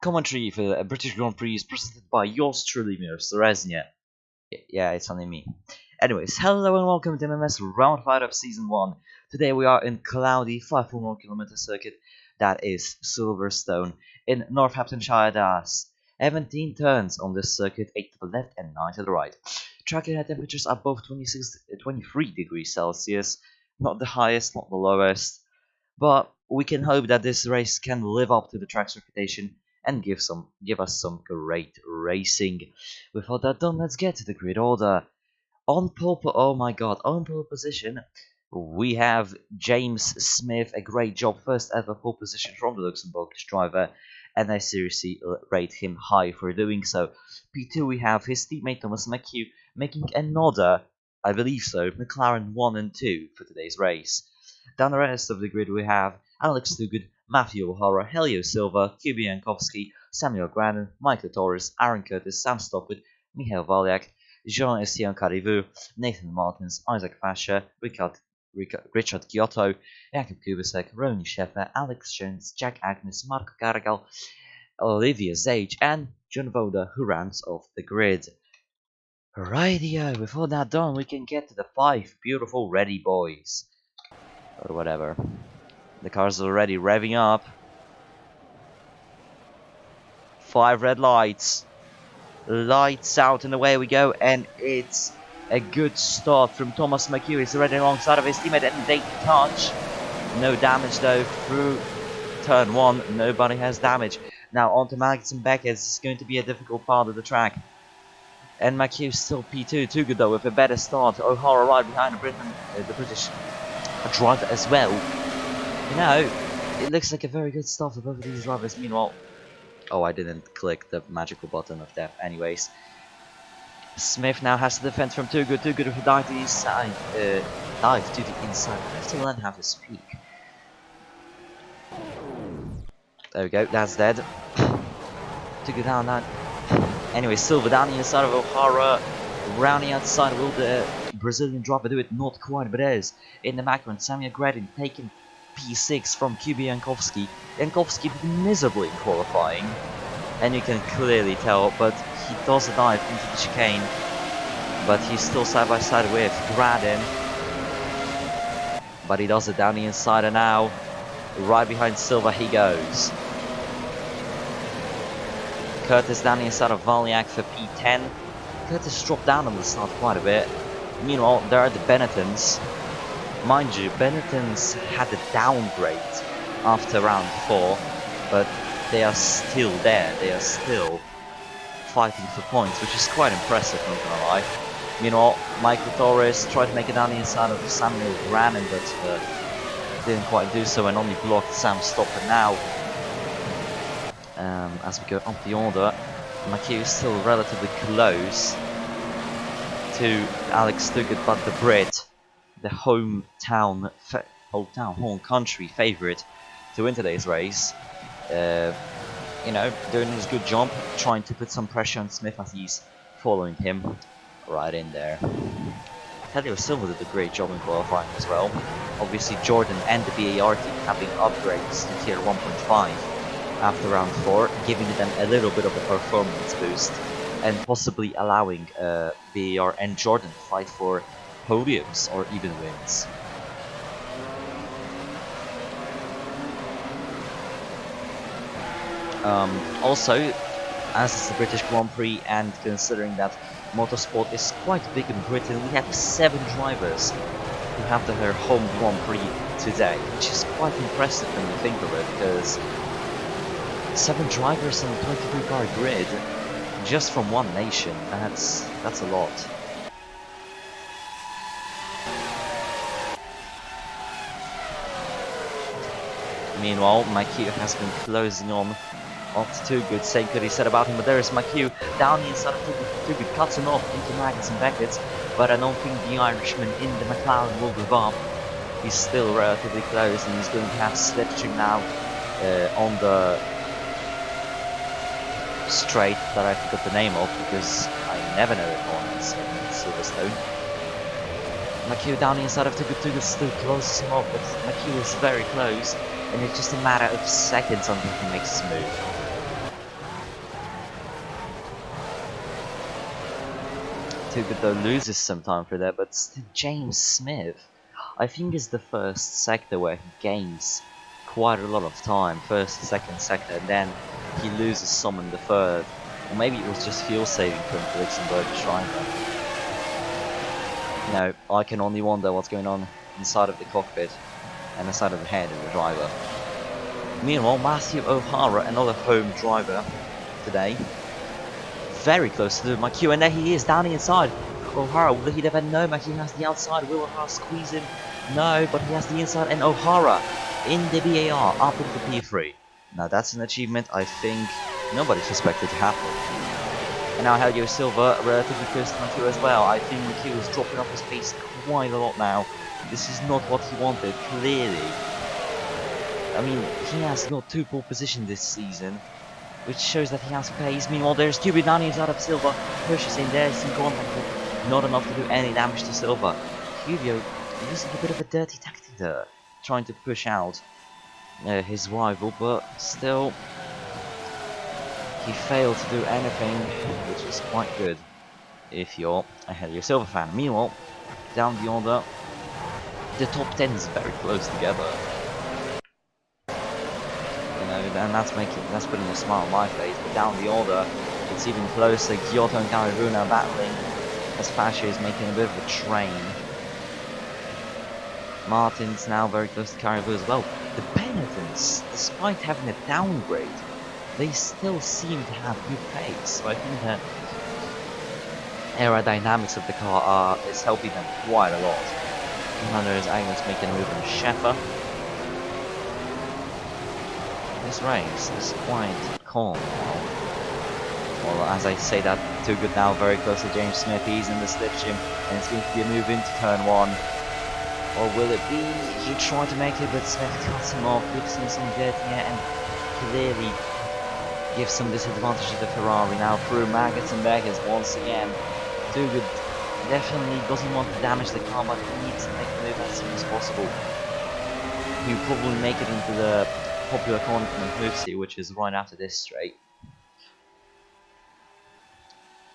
Commentary for the British Grand Prix is presented by yours truly, Mr. Resnia. Yeah, it's only me. Anyways, hello and welcome to MMS Round 5 of Season 1. Today we are in cloudy 5.1 km circuit, that is Silverstone, in Northamptonshire. That's 17 turns on this circuit, 8 to the left and 9 to the right. Track and temperatures are both 23 degrees Celsius, not the highest, not the lowest, but we can hope that this race can live up to the track's reputation and give us some great racing. With all that done, let's get to the grid order. On pole position, we have James Smith, a great job, first ever pole position from the Luxembourgish driver, and I seriously rate him high for doing so. P2 we have his teammate Thomas McHugh making another, I believe so, McLaren 1 and 2 for today's race. Down the rest of the grid we have Alex Toogood, Matthew O'Hara, Helio Silva, Kubi Jankowski, Samuel Granin, Michael Torres, Aaron Curtis, Sam Stoppard, Michael Waliak, Jean-Estienne Carriveau, Nathan Martins, Isaac Fasher, Richard Giotto, Jakub Kubasek, Ronnie Sheffer, Alex Jones, Jack Agnes, Marco Carregal, Olivia Zage, and John Voda, who runs off the grid. Rightio, with all that done, we can get to the 5 beautiful ready boys. Or whatever. The car's already revving up. 5 red lights. Lights out and away we go, and it's a good start from Thomas McHugh. He's already alongside of his teammate and they touch. No damage though through turn 1. Nobody has damage. Now on to Magnus and Beckett. It's going to be a difficult part of the track. And McHugh's still P2. Too good though with a better start. O'Hara right behind the British driver as well. You know, it looks like a very good start for both of these drivers. Meanwhile, oh, I didn't click the magical button of death. Anyways, Smith now has to defend from Too Good. Too Good with a dive to the inside. Dive to the inside. I have to learn how to speak. There we go. That's dead. Too Good down that. Anyway, Silva down the inside of O'Hara. Rounding outside, will the Brazilian driver do it? Not quite, but it is. In the background, Samuel Gradin taking P6 from Kubi Jankowski. Jankowski miserably qualifying, and you can clearly tell, but he does a dive into the chicane, but he's still side by side with Gradin. But he does it down the inside, and now right behind Silva he goes. Curtis down the inside of Waliak for P10. Curtis dropped down on the start quite a bit. Meanwhile, there are the Benettons. Mind you, Benettons had a downgrade after round 4, but they are still there. They are still fighting for points, which is quite impressive, not gonna lie. Meanwhile, Michael Torres tried to make it down the inside of Samuel Granin, but didn't quite do so and only blocked Sam Stopper now. As we go up the order, McHugh is still relatively close to Alex Toogood, but the Brit, the home country favourite to win today's race, you know, doing his good job, trying to put some pressure on Smith as he's following him right in there. Helio Silva did a great job in qualifying as well. Obviously Jordan and the BAR team having upgrades to tier 1.5 after round 4, giving them a little bit of a performance boost and possibly allowing BAR and Jordan to fight for podiums or even wins. Also, as it's the British Grand Prix, and considering that motorsport is quite big in Britain, we have 7 drivers who have their home Grand Prix today, which is quite impressive when you think of it, because 7 drivers on a 23 car grid just from one nation, that's a lot. Meanwhile, McHugh has been closing on to Too Good, saying what he said about him, but there is McHugh down the inside of Too Good, cuts him off into Magnus and Beckett, but I don't think the Irishman in the McLaren will give up. He's still relatively close, and he's going to have slipstream now on the straight that I forgot the name of, because I never know it on Silverstone. McHugh down the inside of Too Good still closes him off, but McHugh is very close, and it's just a matter of seconds until he makes his move. Too Good though loses some time for that, but still James Smith, I think is the first sector where he gains quite a lot of time, first, second sector, and then he loses some in the third. Or maybe it was just fuel saving from Felixenberg's driver. You know, I can only wonder what's going on inside of the cockpit and inside of the head of the driver. Meanwhile, Matthew O'Hara, another home driver today, very close to McHugh, and there he is, down the inside. O'Hara, will he never know? McHugh has the outside, will O'Hara squeeze him? No, but he has the inside, and O'Hara in the BAR, up into P3. Now that's an achievement I think nobody suspected to happen. And now Helio Silva, relatively close to McHugh as well. I think McHugh is dropping off his pace quite a lot now. This is not what he wanted, clearly. I mean, he has got 2 pole positions this season, which shows that he has pace. Meanwhile, there's Cubic down inside of Silva, pushes in there, some contact, but not enough to do any damage to Silva. Cubio using a bit of a dirty tactic there, trying to push out his rival, but still, he failed to do anything, which is quite good if you're a Helio Silva fan. Meanwhile, down the order, the top 10 is very close together. And that's putting a smile on my face. But down the order, it's even closer. Giotto and Carivuna battling as Fascia is making a bit of a train. Martin's now very close to Carivuna as well. The Benettons, despite having a downgrade, they still seem to have good pace. So I think that aerodynamics of the car is helping them quite a lot. And there's Agnes making a move on Sheffer. This race is quite calm now. Well, as I say that, Too Good now very close to James Smith. He's in the slipstream, and it's going to be a move into turn 1. Or will it be? He tried to make it, but Smith cuts him off, gives him some dirty air, and clearly gives some disadvantage to the Ferrari. Now through Maggots and Beggars once again. Too Good definitely doesn't want to damage the car, but he needs to make the move as soon as possible. He'll probably make it into the popular corner from Hoofsy, which is right after this straight.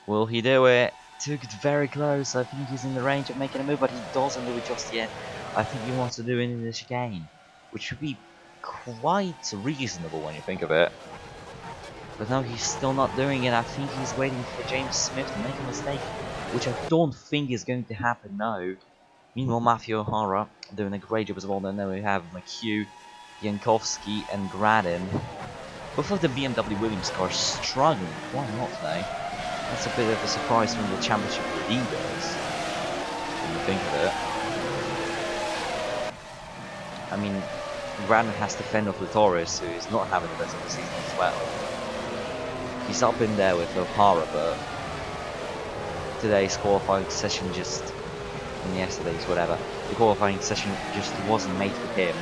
Will he do it? Too Good very close. I think he's in the range of making a move, but he doesn't do it just yet. I think he wants to do it in the chicane, which would be quite reasonable when you think of it. But no, he's still not doing it. I think he's waiting for James Smith to make a mistake, which I don't think is going to happen now. Meanwhile, Matthew O'Hara doing a great job as well. Then we have McHugh, Jankowski and Gradin. Both of the BMW Williams cars struggling quite a lot today. That's a bit of a surprise from the championship leaders, when you think of it. I mean, Gradin has to fend off Torres, who is not having the best of the season as well. He's up in there with O'Hara, but today's qualifying session just, and yesterday's whatever, the qualifying session just wasn't made for him.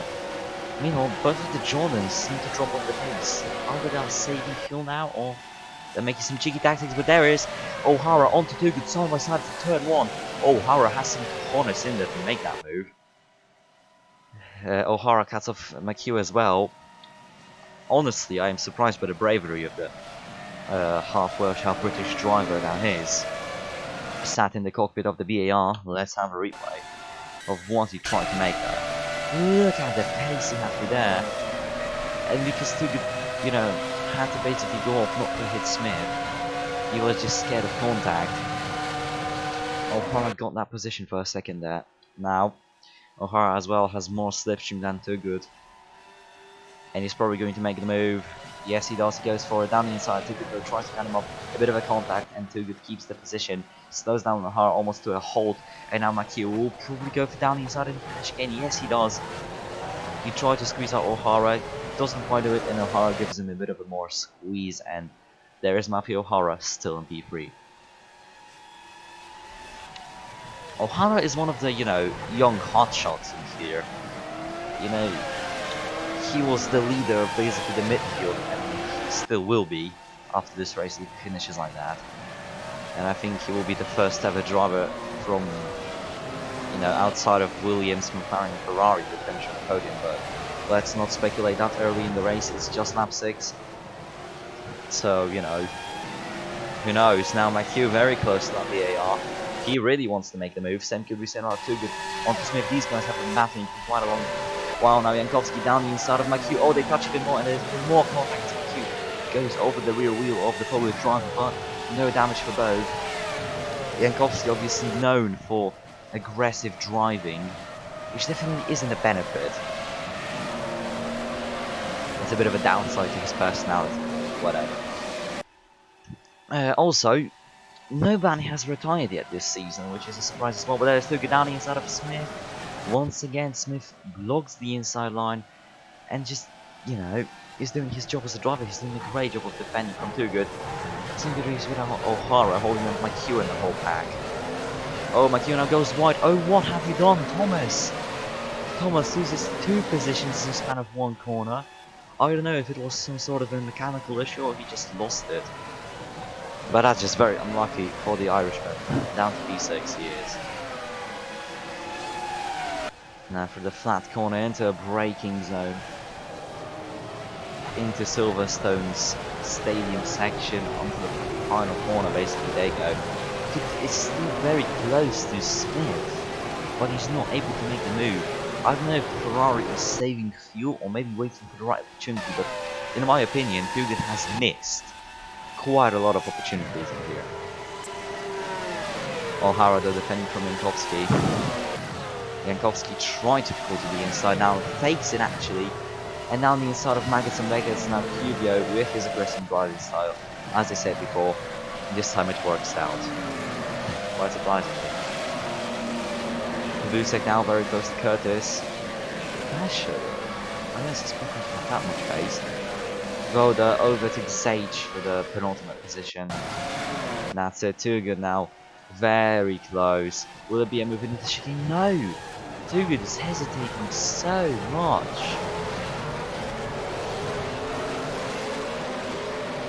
Meanwhile, both of the Jordans seem to drop off the pace. Either they're saving fuel now, or they're making some cheeky tactics, but there is O'Hara onto Too Good side by side for turn 1. O'Hara has some cojones in there to make that move. O'Hara cuts off McHugh as well. Honestly, I am surprised by the bravery of the half Welsh, half British driver that is. Sat in the cockpit of the BAR. Let's have a replay of what he tried to make there. Look at the pace he had through there. And because Too Good, you know, had to basically go off not to hit Smith, he was just scared of contact. O'Hara got that position for a second there. Now, O'Hara as well has more slipstream than Too Good. And he's probably going to make the move. Yes, he does. He goes for it down the inside. Too Good tries to cut him up. A bit of a contact, and Too Good keeps the position. Slows down O'Hara almost to a halt. And now McHugh will probably go for down the inside and finish again. Yes, he does. He tried to squeeze out O'Hara. Doesn't quite do it, and O'Hara gives him a bit of a more squeeze. And there is Matthew O'Hara still in P3. O'Hara is one of the, you know, young hotshots in here. You know, he was the leader of basically the midfield, and he still will be after this race if he finishes like that. And I think he will be the first ever driver from, you know, outside of Williams, McLaren, and Ferrari to finish on the podium. But let's not speculate that early in the race. It's just lap 6, so you know, who knows? Now McHugh very close to that VAR. he really wants to make the move. Same could be said about Too Good onto Smith. These guys have been battling for quite a long while now. Jankowski down the inside of McHugh. Oh, they touch even more, and there's even more contact as McHugh goes over the rear wheel of the forward driver, but no damage for both. Jankowski obviously known for aggressive driving, which definitely isn't a benefit. It's a bit of a downside to his personality. Whatever. Also, nobody has retired yet this season, which is a surprise as well. But there's Tuga down the inside of Smith. Once again, Smith blocks the inside line and just, you know, is doing his job as a driver. He's doing a great job of defending from Too Good. Somebody's with O'Hara holding on McHugh in the whole pack. Oh, McHugh now goes wide. Oh, what have you done, Thomas? Thomas loses 2 positions in the span of 1 corner. I don't know if it was some sort of a mechanical issue or he just lost it. But that's just very unlucky for the Irishman. Down to P6 he is. Now for the flat corner into a braking zone. Into Silverstone's stadium section onto the final corner basically. There you go. It's still very close to Smith, but he's not able to make the move. I don't know if Ferrari is saving fuel or maybe waiting for the right opportunity, but in my opinion, Too Good has missed quite a lot of opportunities in here. O'Hara though defending from Jankowski. Jankowski tried to pull to the inside, now fakes it actually, and now on the inside of Maggots and Vegas, now Cubio with his aggressive driving style. As I said before, this time it works out. Quite surprisingly. Busek now very close to Curtis. Pressure. I guess it's probably not that much pace. Voda over to Sage for the penultimate position. And that's it. Too Good now. Very close. Will it be a move into the chicane? No! Too Good is hesitating so much.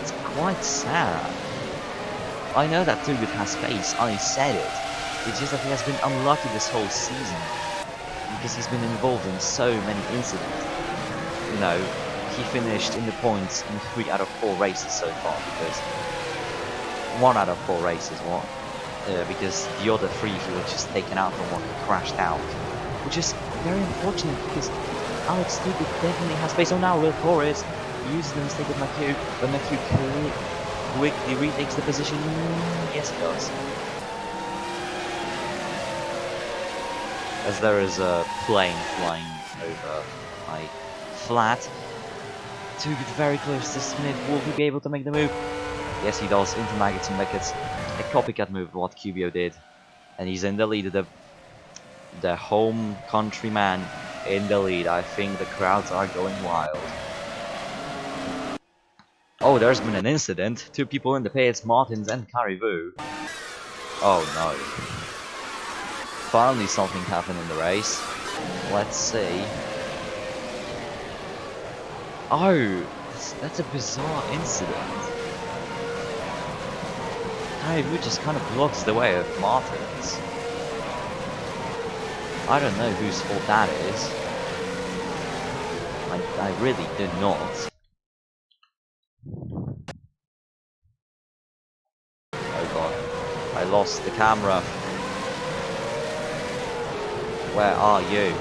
It's quite sad. I know that Too Good has pace. I said it. It's just that he has been unlucky this whole season, because he's been involved in so many incidents. You know, he finished in the points in 3 out of 4 races so far, because 1 out of 4 races, because the other 3 he was just taken out from one and crashed out, which is very unfortunate because Alex Too Good definitely has pace. So now Will Torres uses the mistake of McHugh, but McHugh quickly retakes the position. Yes, he does. As there is a plane flying over my flat. Too Good very close to Smith. Will he be able to make the move? Yes, he does. Into Maggots and Beckett. A copycat move of what Cubio did. And he's in the lead. The home countryman in the lead. I think the crowds are going wild. Oh, there's been an incident. 2 people in the pits, Martins and Caribou. Oh no. Finally something happened in the race. Let's see. Oh, that's a bizarre incident. Caribou just kind of blocks the way of Martins. I don't know whose fault that is. I really did not. Oh god, I lost the camera. Where are you?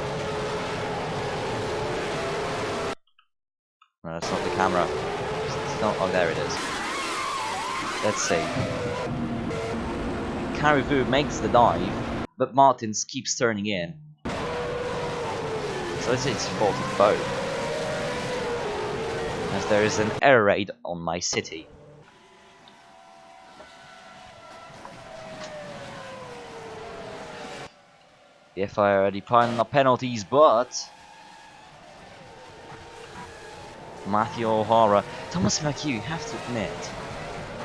No, that's not the camera. It's not. Oh, there it is. Let's see. Caribou makes the dive, but Martins keeps turning in. So it's fault of both. As there is an air raid on my city. If I already piling up penalties, but Matthew O'Hara, Thomas McHugh, you have to admit,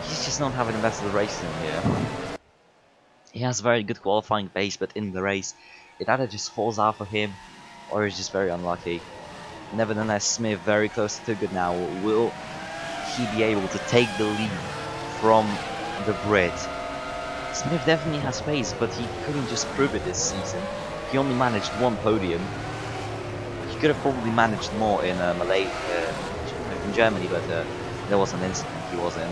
he's just not having the best of the race in here. He has very good qualifying pace, but in the race, it either just falls out for him, or he's just very unlucky. Nevertheless, Smith very close to Too Good now. Will he be able to take the lead from the Brit? Smith definitely has pace, but he couldn't just prove it this season. He only managed 1 podium. He could have probably managed more in in Germany, but there was an incident he was in.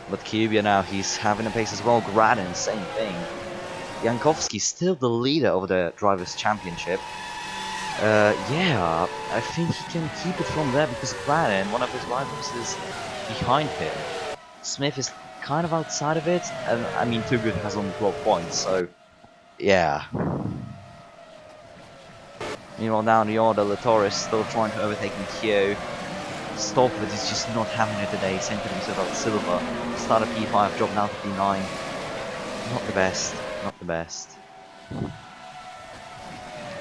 But Kubia now, he's having a pace as well. Gradin, same thing. Jankowski still the leader of the Drivers' Championship. Yeah, I think he can keep it from there because Gradin, one of his rivals, is behind him. Smith is kind of outside of it, and I mean, Too Good has only 12 points, so yeah. Meanwhile, down the order, Latour is still trying to overtake Q. Stolford is just not having it today. Same thing with about Silva. Started P5, dropped down to P9. Not the best. Not the best.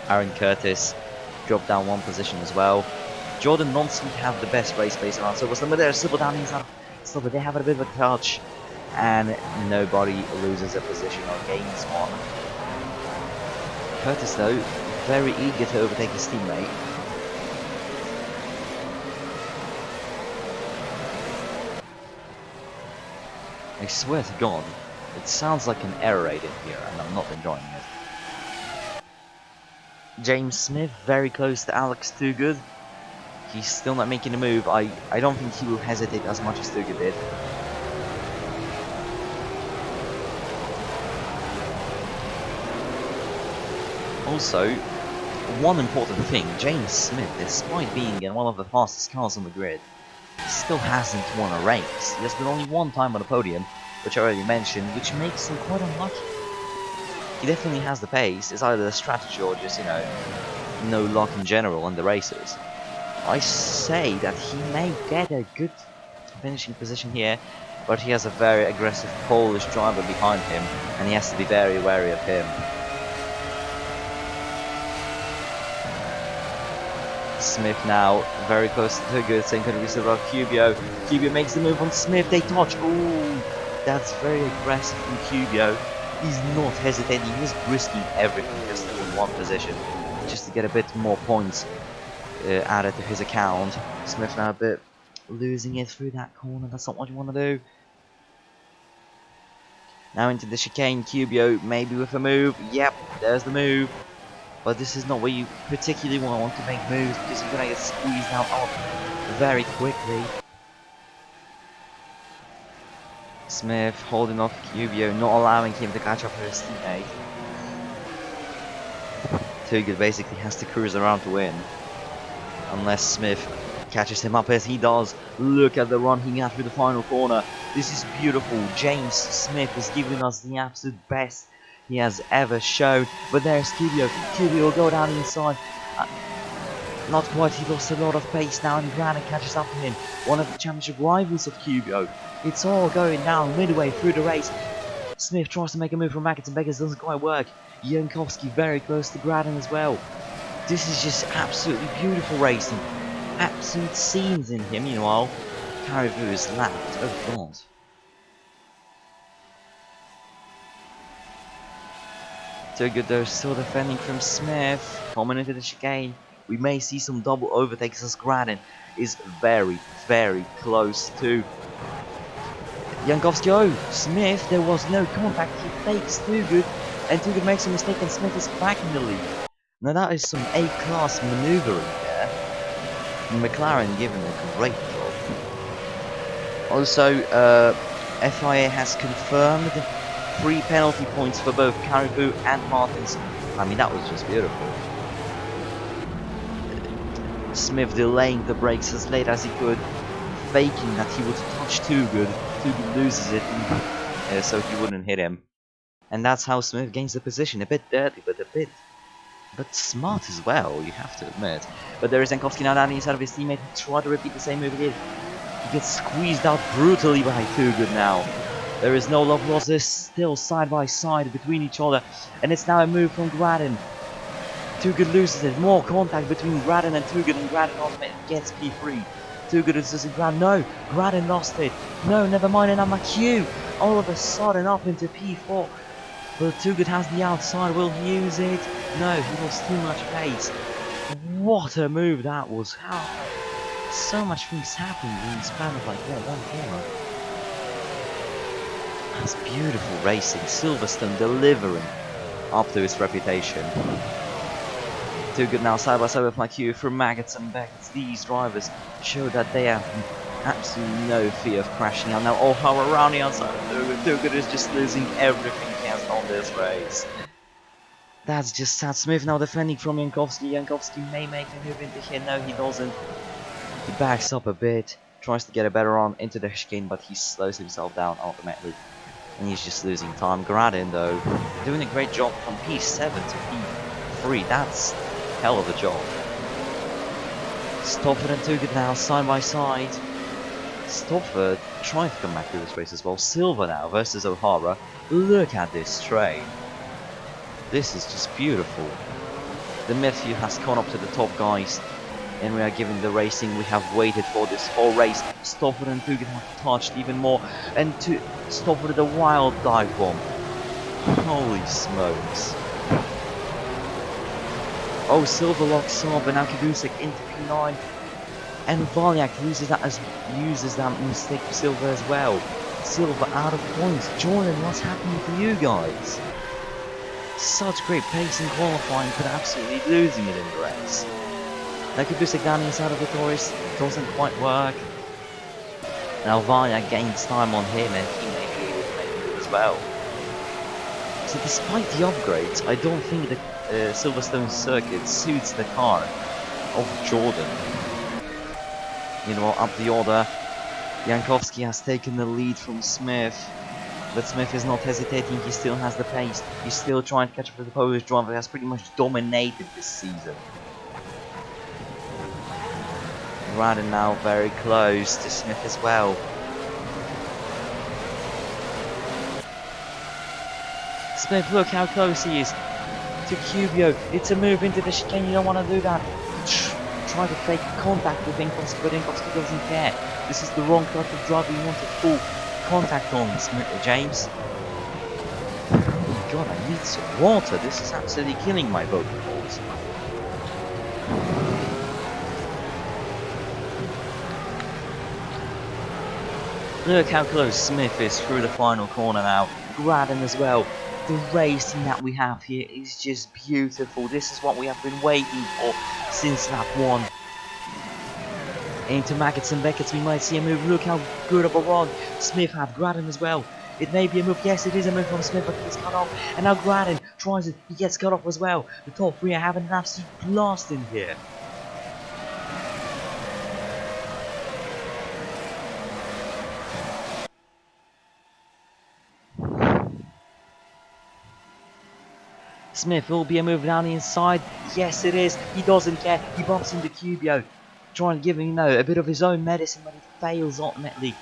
Aaron Curtis dropped down one position as well. Jordan Nonsweet have the best race pace around. So was the there. Silva down inside. Silva, they have a bit of a touch. And nobody loses a position or gains one. Curtis, though, very eager to overtake his teammate. I swear to God, it sounds like an air raid in here, and I'm not enjoying it. James Smith, very close to Alex Toogood. He's still not making a move. I don't think he will hesitate as much as Toogood did. Also, one important thing, James Smith, despite being in one of the fastest cars on the grid, still hasn't won a race. He has been only one time on the podium, which I already mentioned, which makes him quite unlucky. He definitely has the pace, it's either the strategy or just, you know, no luck in general in the races. I say that he may get a good finishing position here, but he has a very aggressive Polish driver behind him, and he has to be very wary of him. Smith now very close to good, same could be said about Cubio. Cubio makes the move on Smith, they touch. Ooh, that's very aggressive from Cubio. He's not hesitating, he's risking everything just to win one position, just to get a bit more points added to his account. Smith now a bit losing it through that corner, that's not what you want to do. Now into the chicane, Cubio maybe with a move. Yep, there's the move. But this is not where you particularly want to make moves because you're going to get squeezed out of very quickly. Smith holding off Cubio, not allowing him to catch up to his teammate. Toogood basically has to cruise around to win. Unless Smith catches him up as he does. Look at the run he got through the final corner. This is beautiful. James Smith is giving us the absolute best he has ever shown. But there's Cubio. Cubio will go down inside. Not quite, he lost a lot of pace now, and Granite catches up to him. One of the championship rivals of Cubio. It's all going down midway through the race. Smith tries to make a move from Mackett and Beggars, doesn't quite work. Jankowski very close to Gradin as well. This is just absolutely beautiful racing. Absolute scenes in here. Meanwhile, Caribou is lapped. Oh god. Toogood though still defending from Smith. Coming into the chicane. We may see some double overtakes as Gradin is very, very close to Jankowski. Oh, Smith, there was no contact. He fakes Toogood, and Toogood makes a mistake, and Smith is back in the lead. Now that is some A-class maneuvering there. McLaren giving a great job. Also, FIA has confirmed 3 penalty points for both Caribou and Martins. I mean, that was just beautiful. Smith delaying the brakes as late as he could, faking that he would touch Toogood. Toogood loses it, so he wouldn't hit him. And that's how Smith gains the position. A bit dirty, but smart as well, you have to admit. But there is Jankowski now down inside of his teammate. He tried to repeat the same move he did. He gets squeezed out brutally by Toogood now. There is no love lost. They're still side by side between each other. And it's now a move from Gradin. Toogood loses it. More contact between Gradin and Toogood, and Gradin ultimately gets P3. Toogood is just Gradin. No, Gradin lost it. No, never mind. And I'm a Q. All of a sudden up into P4. But Toogood has the outside. Will he use it? No, he lost too much pace. What a move that was. How so much things happened in the span of like one corner. That's beautiful racing. Silverstone delivering up to his reputation. Toogood now side by side with my Q from Maggots and Beckett's. These drivers show that they have Absolutely no fear of crashing out. Now O'Hara around the outside of Thurgood. Thurgood is just losing everything he has on this race. That's just sad. Smith now defending from Jankowski. Jankowski may make a move into here. No, he doesn't. He backs up a bit. Tries to get a better run into the chicane, but he slows himself down ultimately. And he's just losing time. Gradin, though, doing a great job from P7 to P3. That's hell of a job. Stofford and Tugget now, side by side. Stofford trying to come back to this race as well. Silva now versus O'Hara. Look at this train. This is just beautiful. The Matthew has gone up to the top, guys. And we are giving the racing we have waited for this whole race. Stofford and Tugget have touched even more. And to Stofford with a wild dive bomb. Holy smokes. Oh, Silva locks up, and now Kadusek into P9. And Valyak uses that mistake for Silva as well. Silva out of points. Jordan, what's happening to you guys? Such great pace in qualifying, but absolutely losing it in the race. Now Kadusek down inside of the Taurus, doesn't quite work. Now Valyak gains time on him, and he may be able to make it as well. So despite the upgrades, I don't think the Silverstone circuit suits the car of Jordan. Meanwhile, up the order, Jankowski has taken the lead from Smith, but Smith is not hesitating. He still has the pace. He's still trying to catch up with the Polish driver who has pretty much dominated this season. Radin now very close to Smith as well. Smith, look how close he is to Cubio. It's a move into the chicane. You don't want to do that. Try to fake contact with Jankowski, but Jankowski doesn't care. This is the wrong type of driver. You want to full contact on Smith, James. Oh my god, I need some water. This is absolutely killing my vocal cords. Look how close Smith is through the final corner now. Gradin as well. The racing that we have here is just beautiful. This is what we have been waiting for since lap 1. Into Maggots and Beckett's, we might see a move. Look how good of a run Smith had. Gradin as well. It may be a move. Yes, it is a move from Smith, but he's cut off. And now Gradin tries it. He gets cut off as well. The top 3 are having an absolute blast in here. Smith will be a move down the inside. Yes, it is. He doesn't care. He bumps into Cubio. Trying to give him, a bit of his own medicine, but he fails ultimately.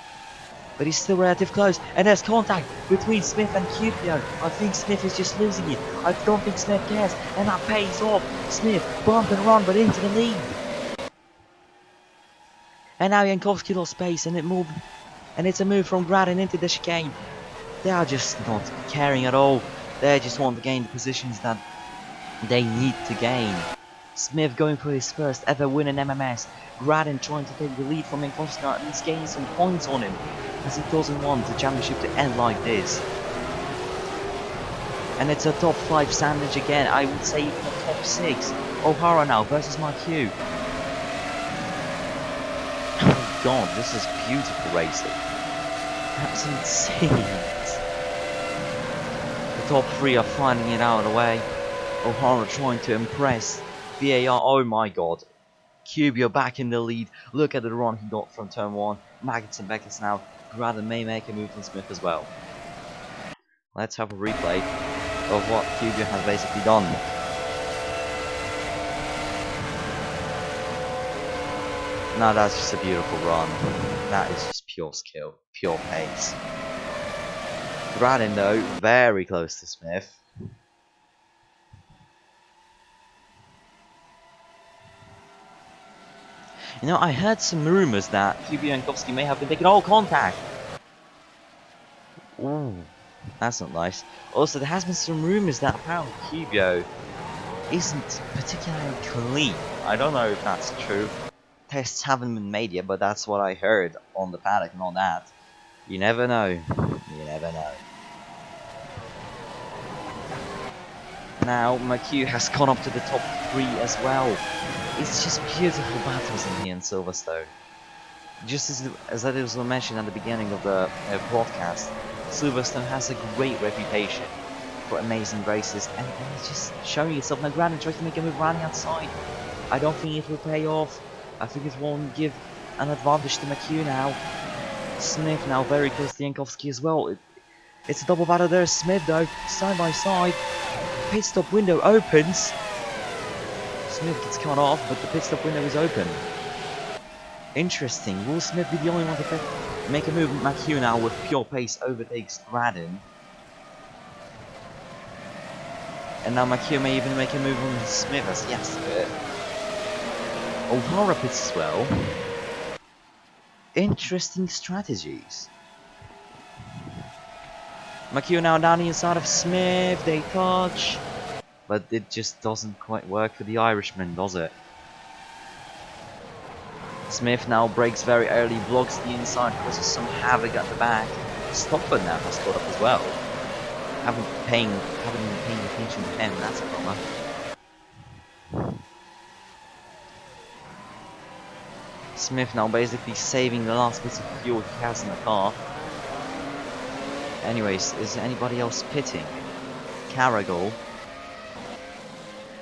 But he's still relatively close. And there's contact between Smith and Cubio. I think Smith is just losing it. I don't think Smith cares. And that pays off. Smith bump and run, but into the lead. And now Jankowski lost space, and it's a move from Gradin into the chicane. They are just not caring at all. They just want to gain the positions that they need to gain. Smith going for his first ever win in MMS. Gradin trying to take the lead from Jankowski and he's gaining some points on him, as he doesn't want the championship to end like this. And it's a top 5 sandwich again. I would say even a top 6. O'Hara now versus Marquez. Oh god, this is beautiful racing. That's insane. The top 3 are finding it out of the way. O'Hara trying to impress. VAR, oh my god. Cubio back in the lead. Look at the run he got from turn 1. Maggots and Beckett's now. Gradin may make a move on Smith as well. Let's have a replay of what Cubio has basically done. Now that's just a beautiful run. That is just pure skill, pure pace. Gradin though, very close to Smith. I heard some rumors that Cubio and Jankowski may have been taking all contact. Ooh, that's not nice. Also, there has been some rumors that apparently Cubio isn't particularly clean. I don't know if that's true. Tests haven't been made yet, but that's what I heard on the paddock and all that. You never know. You never know. Now, McHugh has gone up to the top 3 as well. It's just beautiful battles in here in Silverstone. Just as it was mentioned at the beginning of the broadcast, Silverstone has a great reputation for amazing races, and it's just showing itself now. Granted, tries to make a move running outside. I don't think it will pay off. I think it won't give an advantage to McHugh now. Smith now very close to Jankowski as well. It's a double battle there. Smith though, side by side. Pit stop window opens. Smith gets cut off, but the pit stop window is open. Interesting. Will Smith be the only one to make a move? McHugh now with pure pace overtakes Gradin. And now McHugh may even make a move on Smith as he has to it. O'Hara pits as well. Interesting strategies. McHugh now down the inside of Smith. They touch. But it just doesn't quite work for the Irishman, does it? Smith now breaks very early, blocks the inside, causes some havoc at the back. Stopford now has caught up as well. Haven't been paying attention to him, that's a bummer. Smith now basically saving the last bits of fuel he has in the car. Anyways, is anybody else pitting? Carragher.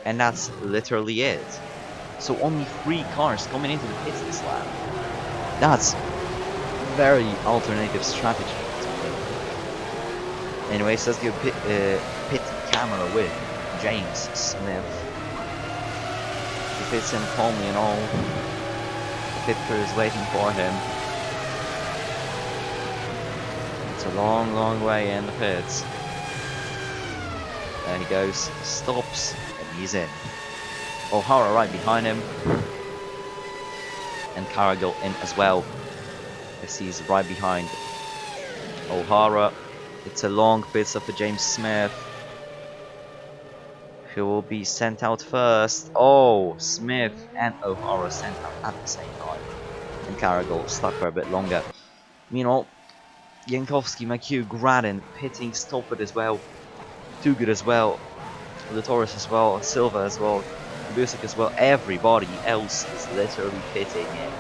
And that's literally it. So only 3 cars coming into the pits this lap. That's very alternative strategy. Anyways, let's do pit camera with James Smith. He pits in calmly and all. The pit crew is waiting for him. It's a long, long way in the pits. There he goes, stops, and he's in. O'Hara right behind him. And Carragher in as well, as he's right behind O'Hara. It's a long pit stop for James Smith, who will be sent out first. Oh, Smith and O'Hara sent out at the same time. And Carragher stuck for a bit longer. Meanwhile, Jankowski, McHugh, Gradin pitting, Stopford as well. Too good as well. Latoris as well, Silva as well, Busek as well. Everybody else is literally pitting in.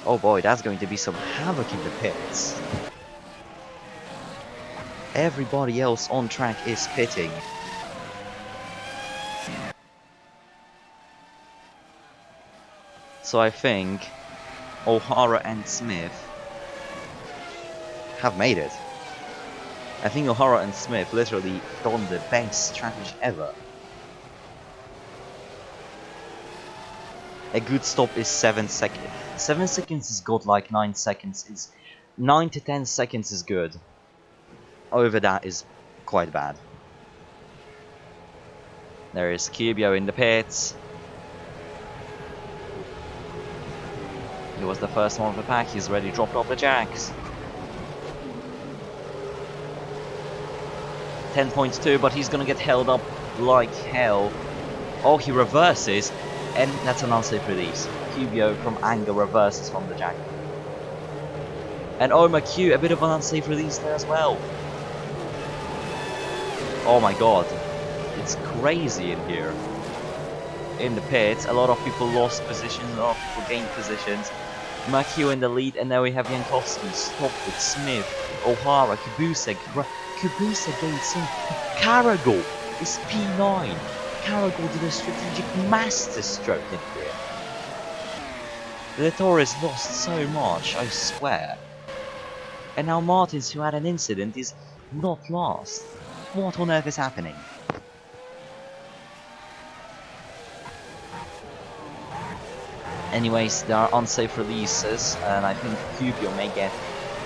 Oh boy, that's going to be some havoc in the pits. Everybody else on track is pitting. So I think O'Hara and Smith have made it. I think O'Hara and Smith literally done the best strategy ever. A good stop is 7 seconds. 7 seconds is good, like 9 seconds is... 9 to 10 seconds is good. Over that is quite bad. There is Kibio in the pits. He was the first one of the pack, he's already dropped off the jacks. 10.2, but he's gonna get held up like hell. Oh, he reverses, and that's an unsafe release. Kibio from anger reverses from the jack. And oh, McHugh, a bit of an unsafe release there as well. Oh my god, it's crazy in here. In the pits, a lot of people lost positions, a lot of people gained positions. McHugh in the lead, and now we have Jankowski, Stopford, Smith, O'Hara, Kubusek. Kubusek gained some. Carragher is P9. Carragher did a strategic masterstroke in here. Latoris lost so much, I swear. And now Martins, who had an incident, is not last. What on earth is happening? Anyways, there are unsafe releases, and I think Kubio may get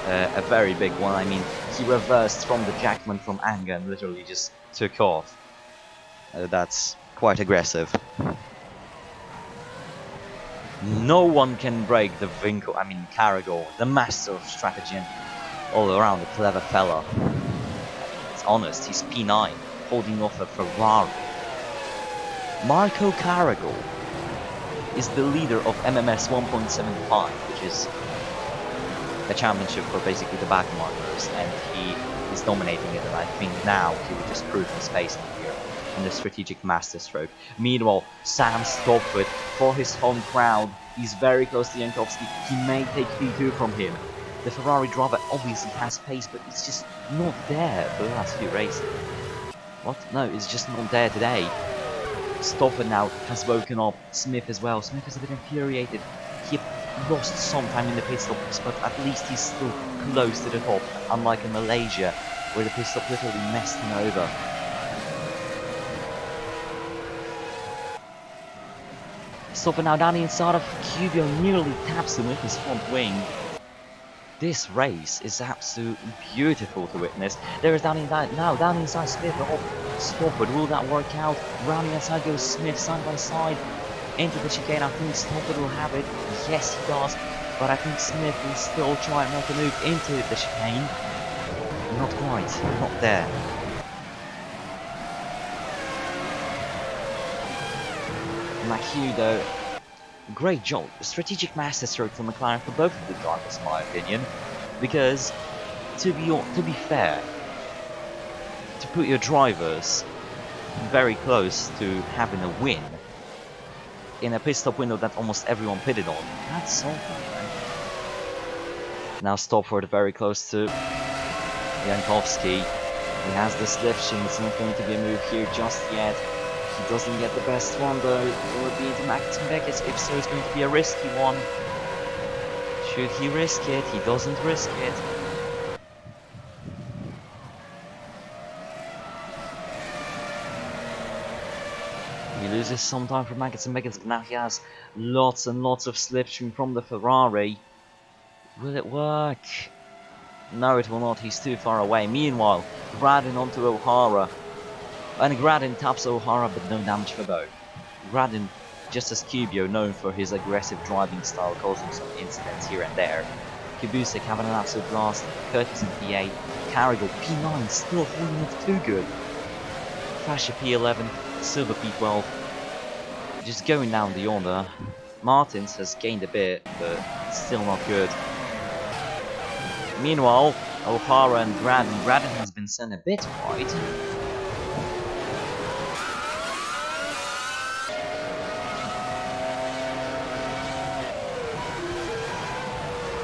a very big one. I mean, he reversed from the Jackman from anger and literally just took off. That's quite aggressive. No one can break the Carragher, the master of strategy and all around a clever fella. It's honest, he's P9, holding off a Ferrari. Marco Carragher is the leader of MMS 1.75, which is a championship for basically the back markers, and he is dominating it, and I think now he will just prove his pace in here in the strategic masterstroke. Meanwhile, Sam Stopford, for his home crowd, He's very close to Jankowski. He may take P2 from him. The Ferrari driver obviously has pace, but it's just not there for the last few races. What? No, it's just not there today. Stopper now has woken up. Smith as well. Smith is a bit infuriated. He lost some time in the pit stops, but at least he's still close to the top, unlike in Malaysia, where the pit stop literally messed him over. Stopper now down the inside of Cubio, nearly taps him with his front wing. This race is absolutely beautiful to witness. There is down inside Smith. Oh, Stopper, will that work out? Round the inside goes Smith, side by side. Into the chicane, I think Stopper will have it. Yes, he does. But I think Smith will still try and make a move into the chicane. Not quite, not there. McHugh though, great job, strategic masterstroke from McLaren for both of the drivers in my opinion, because to be fair, to put your drivers very close to having a win in a pit stop window that almost everyone pitted on, that's something, right? Now Stopford very close to Jankowski. He has the slipstream, it's not going to be a move here just yet. He doesn't get the best one though. Will it be into Max and Beckett? If so, it's going to be a risky one. Should he risk it? He doesn't risk it. He loses some time from Max and Beckett, but now he has lots and lots of slipstream from the Ferrari. Will it work? No, it will not. He's too far away. Meanwhile, Gradin onto O'Hara. And Gradin taps O'Hara, but no damage for both. Gradin, just as Cubio, known for his aggressive driving style, causing some incidents here and there. Kubusek having an absolute blast. Curtis in P8. Carrigal P9, still holding it too good. Fascia P11, Silver P12. Just going down the order. Martins has gained a bit, but still not good. Meanwhile, O'Hara and Gradin. Gradin has been sent a bit wide.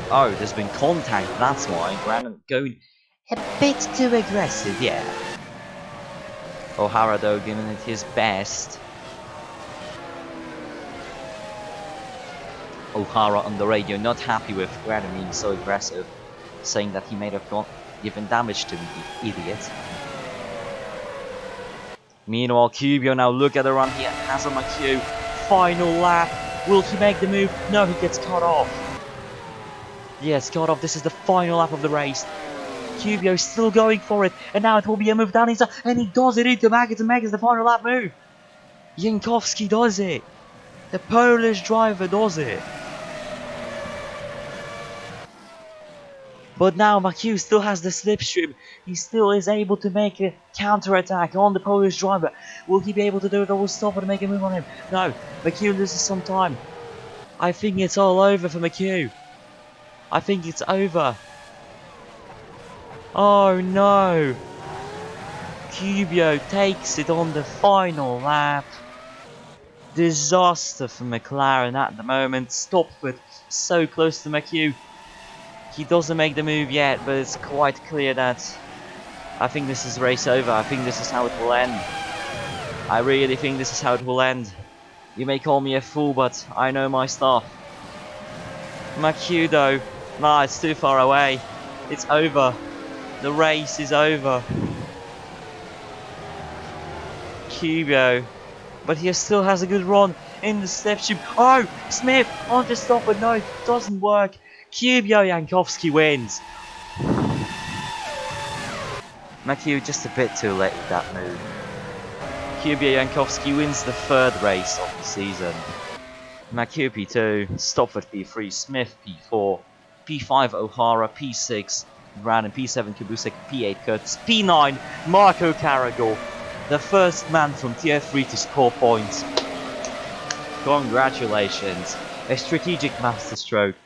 Oh, there's been contact, that's why. Gradin going a bit too aggressive, yeah. O'Hara though giving it his best. O'Hara on the radio not happy with Gradin being so aggressive, saying that he may have given damage to me, the idiot. Meanwhile, Cubio now look at the run he has on McHugh. Final lap. Will he make the move? No, he gets cut off. Yes, cut off. This is the final lap of the race. Cubio still going for it, and now it will be a move down inside, and he does it into Maggots, and Maggots the final lap move. Jankowski does it. The Polish driver does it. But now McHugh still has the slipstream. He still is able to make a counter-attack on the Polish driver. Will he be able to do it, or will Stopper to make a move on him? No, McHugh loses some time. I think it's all over for McHugh. I think it's over. Oh no! Cubio takes it on the final lap. Disaster for McLaren at the moment. Stopford so close to McHugh. He doesn't make the move yet, but it's quite clear that I think this is race over. I think this is how it will end. I really think this is how it will end. You may call me a fool, but I know my stuff. McHugh though, nah, it's too far away. It's over. The race is over. Cubio, but he still has a good run in the slipstream. Oh, Smith on to stop, but no, it doesn't work. Cubio Jankowski wins. McHugh just a bit too late with that move. Cubio Jankowski wins the third race of the season. McHugh P2, Stopford P3, Smith P4, P5 O'Hara, P6 Gradin, P7 Kubusek, P8 Curtis, P9 Marco Carrigal, the first man from Tier 3 to score points. Congratulations, a strategic masterstroke.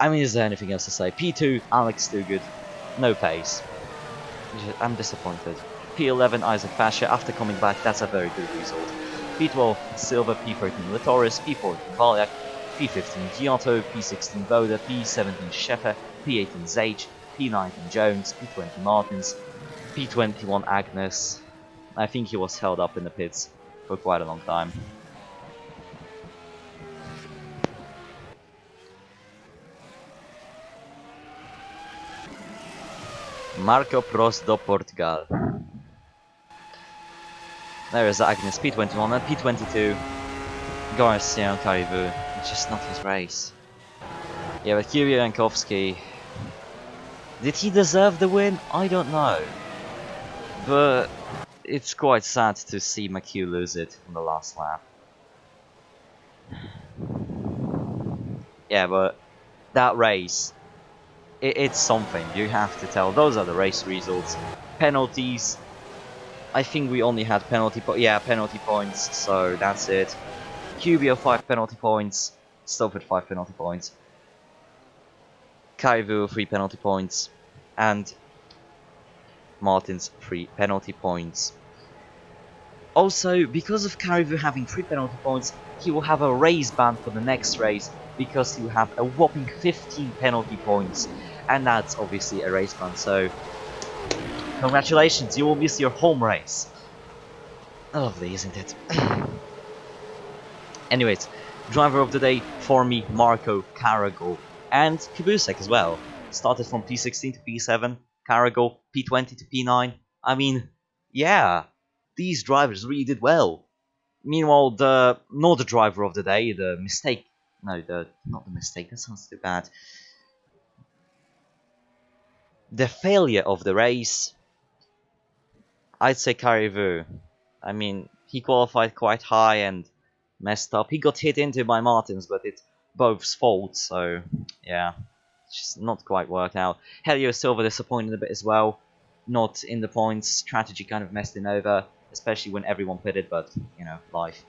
I mean, is there anything else to say? P2 Alex Stugard, no pace. I'm disappointed. P11 Isaac Fascia, after coming back, that's a very good result. P12 Silva, P13 Latoris, P14 Valyak, P15 Giotto, P16 Voda, P17 Scheffer, P18 Zage, P19 Jones, P20 Martins, P21 Agnes. I think he was held up in the pits for quite a long time. Marco Prost do Portugal. There is Agnes, P21 and P22. Garcia and Caribou. It's just not his race. Yeah, but Kirill Yankovsky. Did he deserve the win? I don't know. But it's quite sad to see McHugh lose it on the last lap. Yeah, but that race, it's something, you have to tell. Those are the race results. Penalties, I think we only had penalty points, so that's it. QBO 5 penalty points, Stopford 5 penalty points, Kaivu 3 penalty points, and Martin's 3 penalty points. Also, because of Karivu having 3 penalty points, he will have a race ban for the next race, because he will have a whopping 15 penalty points, and that's obviously a race ban, so congratulations, you will miss your home race. Lovely, isn't it? Anyways, driver of the day for me, Marco Caragol, and Kubusek as well. Started from P16 to P7, Caragol P20 to P9. I mean, yeah, these drivers really did well. Meanwhile, not the driver of the day, the mistake. No, not the mistake. That sounds too bad. The failure of the race, I'd say Caribou. I mean, he qualified quite high and messed up. He got hit into by Martins, but it's both's fault. So yeah, it's just not quite worked out. Helio Silva disappointed a bit as well. Not in the points. Strategy kind of messed him over, especially when everyone pitted. But you know, life.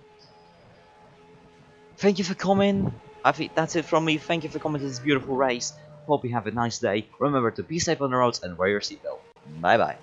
Thank you for coming. I think that's it from me. Thank you for coming to this beautiful race. Hope you have a nice day. Remember to be safe on the roads and wear your seatbelt. Bye bye.